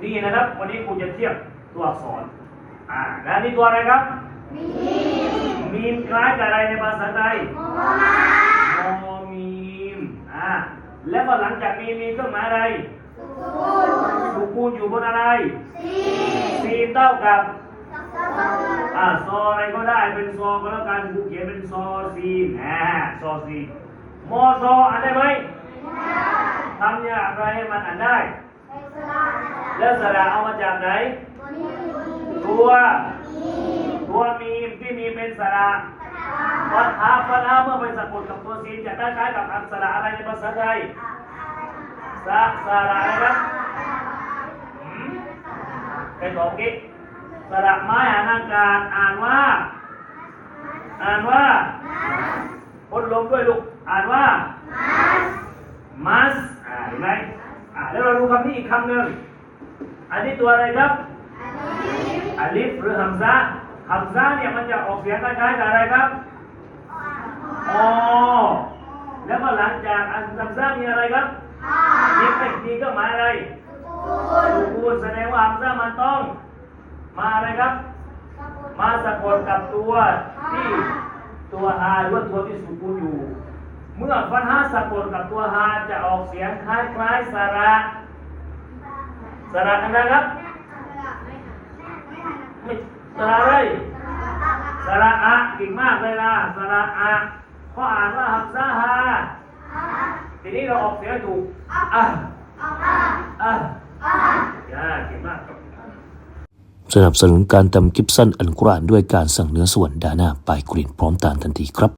นี่นะครับวันนี้ครูจะเทียบตัวอักษรแล้วนี่ตัวอะไรครับมีมคล้ายกับอะไรในภาษาไทยมอมีมแล้วก็หลังจากมีเครื่องหมายอะไรสุกูลอยู่บนอะไรซีนเท่ากับซออะไรก็ได้เป็นซอก็แล้วกันครูเขียนเป็นซอซีนซอซีนมอซออ่านได้ไหมทำอย่างไรให้มันอ่านได้แล้วสระเอามาจากไหนตัวมีมที่มีเป็นสระฟัตฮ์เมื่อไปสะกดกับตัวซีนจะได้คล้ายกับอักษรอะไรในภาษาไทยสระอะไรครับใครตอบกิ๊กสระไม้หางอากาศอ่านว่าพ่นลมด้วยลูกอ่านว่ามัสเห็นไหมแล้วเราดูคำนี้อีกคำหนึ่งอันนี้ตัวอะไรครับอัลิฟหรือฮัมซะเนี่ยมันจะออกเสียงคล้ายๆกับอะไรครับแล้วก็หลังจากอัลฮัมซะมีอะไรครับมีก็หมายอะไรสุกูลแสดงว่าฮัมซะมันต้องมาอะไรครับมาสะกดกับตัวที่ตัวฮาหรือว่าตัวที่สุกูลอยู่เมื่อฟัตฮ์สะกดกับตัวฮาจะออกเสียงคล้ายๆสระกันนะครับไม่สระอะไรสระอะเก่งมากเลยนะสระอะเพราะอ่านว่าฮัมซะฮาทีนี้เราออกเสียงถูกเก่งมากสนับสนุนการทำคลิปสั้นอัลกุรอานด้วยการสั่งเนื้อส่วนดาหน้าปลายกรีนพร้อมตามทันทีครับ